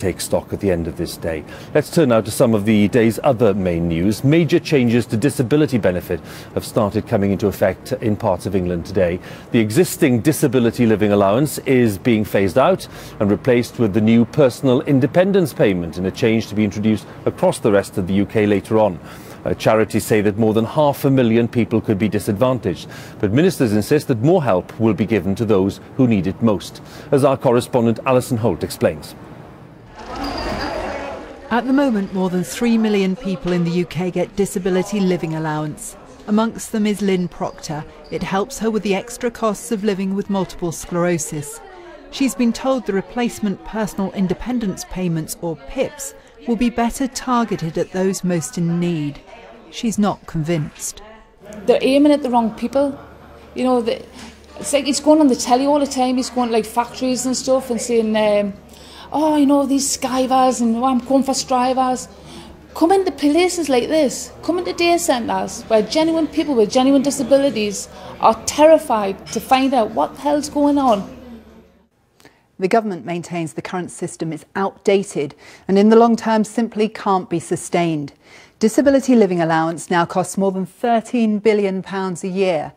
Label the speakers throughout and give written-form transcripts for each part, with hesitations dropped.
Speaker 1: take stock at the end of this day. Let's turn now to some of the day's other main news. Major changes to disability benefit have started coming into effect in parts of England today. The existing disability living allowance is being phased out and replaced with the new personal independence payment, in a change to be introduced across the rest of the UK later on. Charities say that more than 500,000 people could be disadvantaged, but ministers insist that more help will be given to those who need it most, as our correspondent Alison Holt explains.
Speaker 2: At the moment, more than 3 million people in the UK get disability living allowance. Amongst them is Lynne Proctor. It helps her with the extra costs of living with multiple sclerosis. She's been told the replacement personal independence payments, or PIPs, will be better targeted at those most in need. She's not convinced.
Speaker 3: They're aiming at the wrong people. You know, it's like he's going on the telly all the time. He's going to like factories and stuff and saying, oh, you know, these skivers and I'm going for strivers. Come into places like this, come into day centres where genuine people with genuine disabilities are terrified to find out what the hell's going on.
Speaker 2: The government maintains the current system is outdated and in the long term simply can't be sustained. Disability living allowance now costs more than £13 billion a year.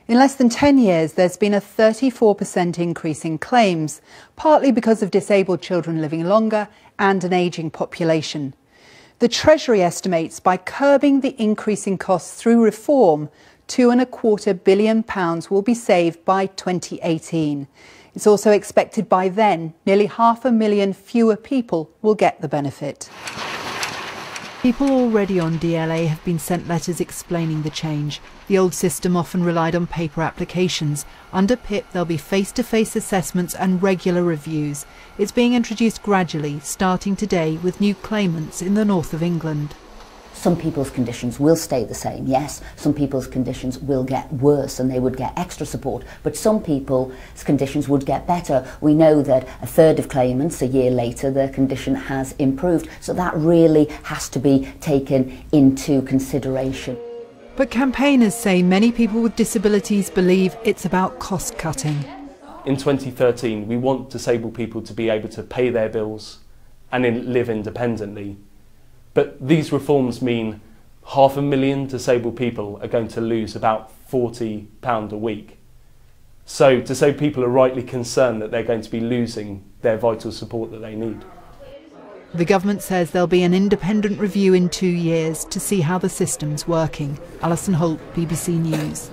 Speaker 2: In less than 10 years, there's been a 34% increase in claims, partly because of disabled children living longer and an ageing population. The Treasury estimates by curbing the increase in costs through reform, £2.25 billion will be saved by 2018. It's also expected by then nearly 500,000 fewer people will get the benefit. People already on DLA have been sent letters explaining the change. The old system often relied on paper applications. Under PIP, there'll be face-to-face assessments and regular reviews. It's being introduced gradually, starting today with new claimants in the north of England.
Speaker 4: Some people's conditions will stay the same, yes. Some people's conditions will get worse and they would get extra support, but some people's conditions would get better. We know that a third of claimants, a year later, their condition has improved, so that really has to be taken into consideration.
Speaker 2: But campaigners say many people with disabilities believe it's about cost cutting.
Speaker 5: In 2013, we want disabled people to be able to pay their bills and live independently. But these reforms mean 500,000 disabled people are going to lose about £40 a week. So disabled people are rightly concerned that they're going to be losing their vital support that they need.
Speaker 2: The government says there'll be an independent review in 2 years to see how the system's working. Alison Holt, BBC News.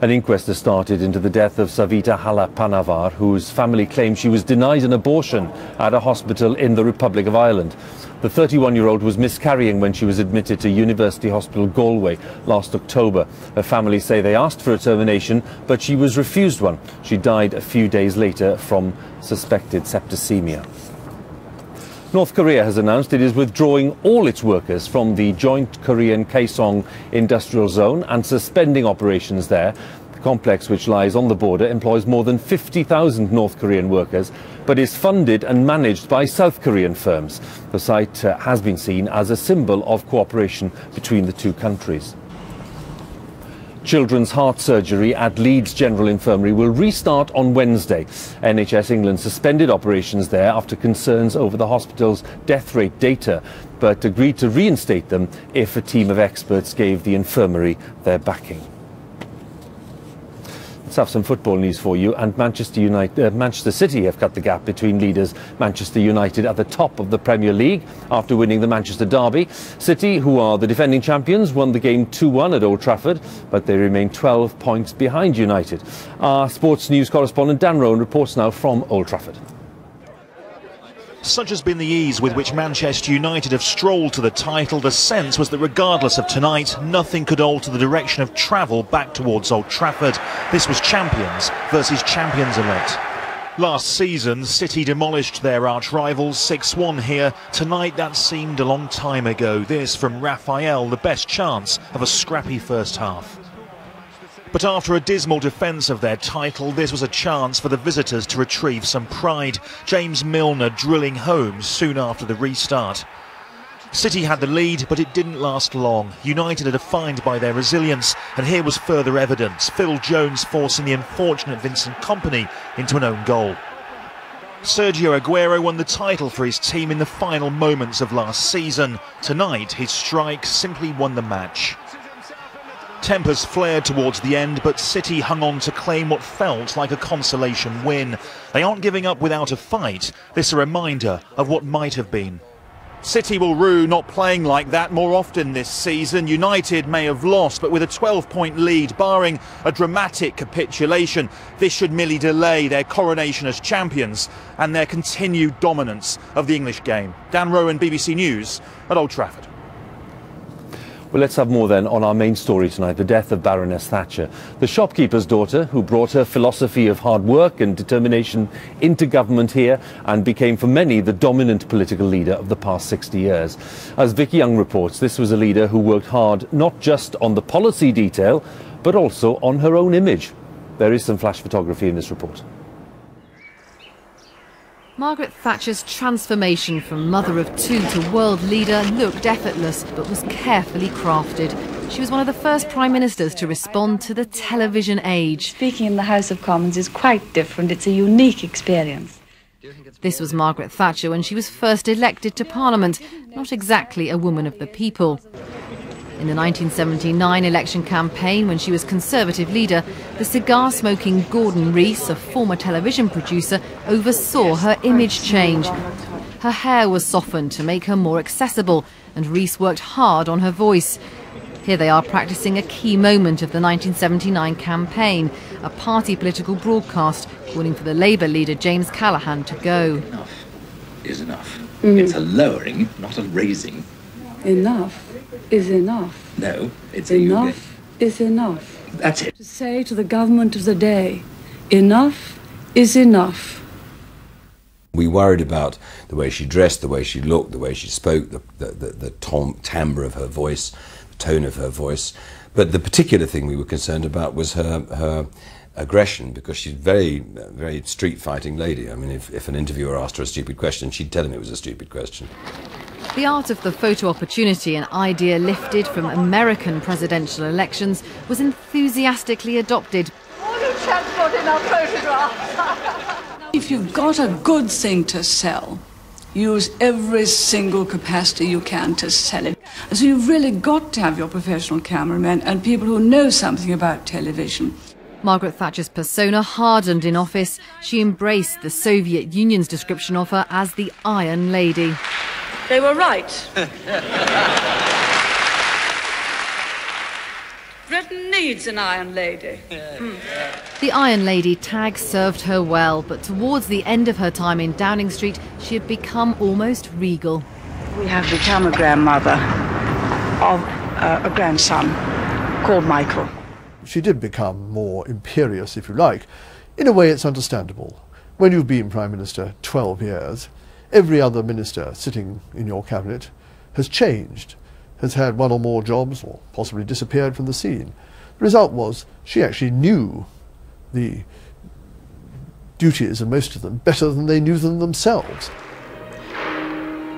Speaker 1: An inquest has started into the death of Savita Halappanavar, whose family claims she was denied an abortion at a hospital in the Republic of Ireland. The 31-year-old was miscarrying when she was admitted to University Hospital Galway last October. Her family say they asked for a termination, but she was refused one. She died a few days later from suspected septicemia. North Korea has announced it is withdrawing all its workers from the joint Korean Kaesong industrial zone and suspending operations there. The complex, which lies on the border, employs more than 50,000 North Korean workers, but is funded and managed by South Korean firms. The site has been seen as a symbol of cooperation between the two countries. Children's heart surgery at Leeds General Infirmary will restart on Wednesday. NHS England suspended operations there after concerns over the hospital's death rate data, but agreed to reinstate them if a team of experts gave the infirmary their backing. Let's have some football news for you. And Manchester City have cut the gap between leaders Manchester United at the top of the Premier League after winning the Manchester Derby. City, who are the defending champions, won the game 2-1 at Old Trafford, but they remain 12 points behind United. Our sports news correspondent Dan Rowan reports now from Old Trafford.
Speaker 6: Such has been the ease with which Manchester United have strolled to the title, the sense was that regardless of tonight, nothing could alter the direction of travel back towards Old Trafford. This was champions versus champions-elect. Last season, City demolished their arch-rivals 6-1 here. Tonight, that seemed a long time ago. This from Raphael, the best chance of a scrappy first half. But after a dismal defence of their title, this was a chance for the visitors to retrieve some pride. James Milner drilling home soon after the restart. City had the lead, but it didn't last long. United are defined by their resilience, and here was further evidence. Phil Jones forcing the unfortunate Vincent Kompany into an own goal. Sergio Aguero won the title for his team in the final moments of last season. Tonight, his strike simply won the match. Tempers flared towards the end, but City hung on to claim what felt like a consolation win. They aren't giving up without a fight. This a reminder of what might have been. City will rue not playing like that more often this season. United may have lost, but with a 12-point lead, barring a dramatic capitulation, this should merely delay their coronation as champions and their continued dominance of the English game. Dan Rowan, BBC News at Old Trafford.
Speaker 1: Well, let's have more then on our main story tonight, the death of Baroness Thatcher, the shopkeeper's daughter who brought her philosophy of hard work and determination into government here and became for many the dominant political leader of the past 60 years. As Vicky Young reports, this was a leader who worked hard not just on the policy detail, but also on her own image. There is some flash photography in this report.
Speaker 7: Margaret Thatcher's transformation from mother of two to world leader looked effortless, but was carefully crafted. She was one of the first prime ministers to respond to the television age.
Speaker 8: Speaking in the House of Commons is quite different. It's a unique experience.
Speaker 7: This was Margaret Thatcher when she was first elected to Parliament, not exactly a woman of the people. In the 1979 election campaign, when she was Conservative leader, the cigar-smoking Gordon Rees, a former television producer, oversaw her image change. Her hair was softened to make her more accessible, and Rees worked hard on her voice. Here they are practicing a key moment of the 1979 campaign, a party political broadcast calling for the Labour leader James Callaghan to go.
Speaker 9: Enough is enough. It's a lowering, not a raising.
Speaker 8: Enough is enough.
Speaker 9: No, it's
Speaker 8: enough is enough.
Speaker 9: That's it.
Speaker 8: To say to the government of the day, enough is enough.
Speaker 10: We worried about the way she dressed, the way she looked, the way she spoke, the timbre of her voice, the tone of her voice. But the particular thing we were concerned about was her aggression, because she's a very street-fighting lady. I mean, if an interviewer asked her a stupid question, she'd tell him it was a stupid question.
Speaker 7: The art of the photo opportunity, an idea lifted from American presidential elections, was enthusiastically adopted.
Speaker 8: All you chaps got in our photographs. If you've got a good thing to sell, use every single capacity you can to sell it. So you've really got to have your professional cameramen and people who know something about television.
Speaker 7: Margaret Thatcher's persona hardened in office. She embraced the Soviet Union's description of her as the Iron Lady.
Speaker 8: They were right. Britain needs an Iron Lady.
Speaker 7: The Iron Lady tag served her well, but towards the end of her time in Downing Street, she had become almost regal.
Speaker 8: We have become a grandmother of a grandson called Michael.
Speaker 11: She did become more imperious, if you like. In a way, it's understandable. When you've been Prime Minister 12 years, every other minister sitting in your cabinet has changed, has had one or more jobs, or possibly disappeared from the scene. The result was she actually knew the duties of most of them better than they knew them themselves.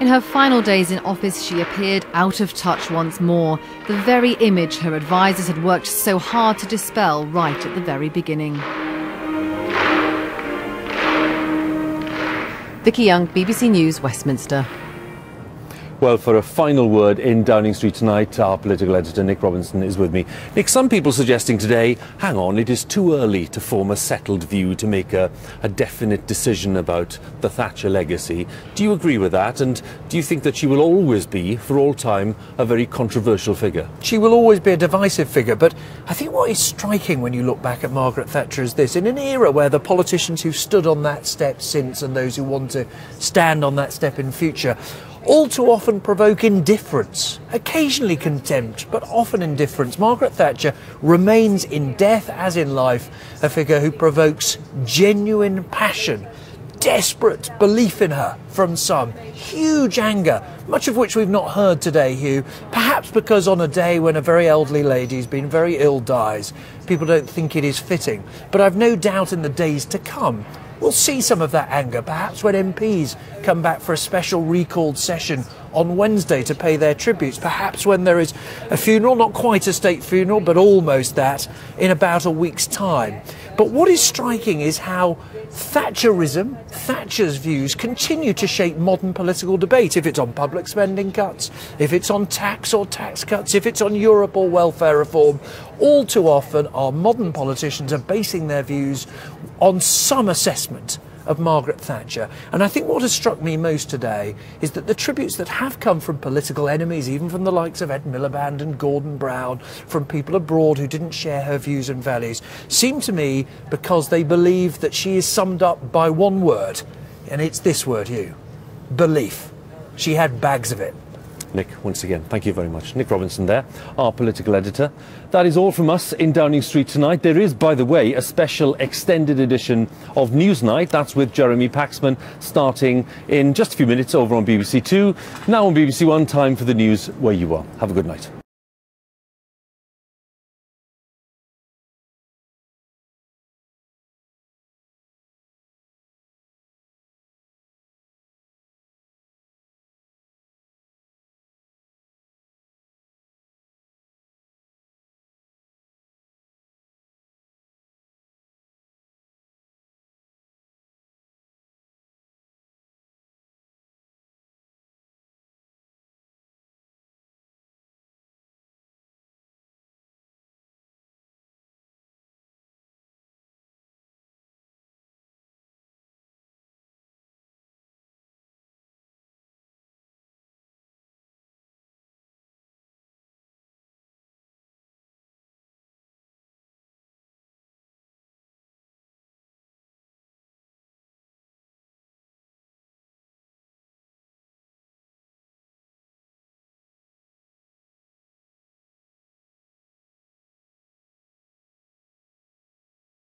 Speaker 7: In her final days in office, she appeared out of touch once more, the very image her advisers had worked so hard to dispel right at the very beginning. Vicky Young, BBC News, Westminster.
Speaker 1: Well, for a final word in Downing Street tonight, our political editor Nick Robinson is with me. Nick, some people suggesting today, hang on, it is too early to form a settled view, to make a definite decision about the Thatcher legacy. Do you agree with that? And do you think that she will always be, for all time, a very controversial figure?
Speaker 12: She will always be a divisive figure, but I think what is striking when you look back at Margaret Thatcher is this. In an era where the politicians who've stood on that step since and those who want to stand on that step in future all too often provoke indifference, occasionally contempt, but often indifference. Margaret Thatcher remains in death as in life a figure who provokes genuine passion, desperate belief in her from some, huge anger, much of which we've not heard today, Hugh, perhaps because on a day when a very elderly lady who's been very ill dies, people don't think it is fitting. But I've no doubt in the days to come we'll see some of that anger, perhaps when MPs come back for a special recalled session on Wednesday to pay their tributes, perhaps when there is a funeral, not quite a state funeral, but almost that, in about a week's time. But what is striking is how Thatcherism, Thatcher's views, continue to shape modern political debate. If it's on public spending cuts, if it's on tax or tax cuts, if it's on Europe or welfare reform, all too often our modern politicians are basing their views on some assessment of Margaret Thatcher. And I think what has struck me most today is that the tributes that have come from political enemies, even from the likes of Ed Miliband and Gordon Brown, from people abroad who didn't share her views and values, seem to me because they believe that she is summed up by one word, and it's this word, Hugh: belief. She had bags of it.
Speaker 1: Nick, once again, thank you very much. Nick Robinson there, our political editor. That is all from us in Downing Street tonight. There is, by the way, a special extended edition of Newsnight. That's with Jeremy Paxman, starting in just a few minutes over on BBC Two. Now on BBC One, time for the news where you are. Have a good night.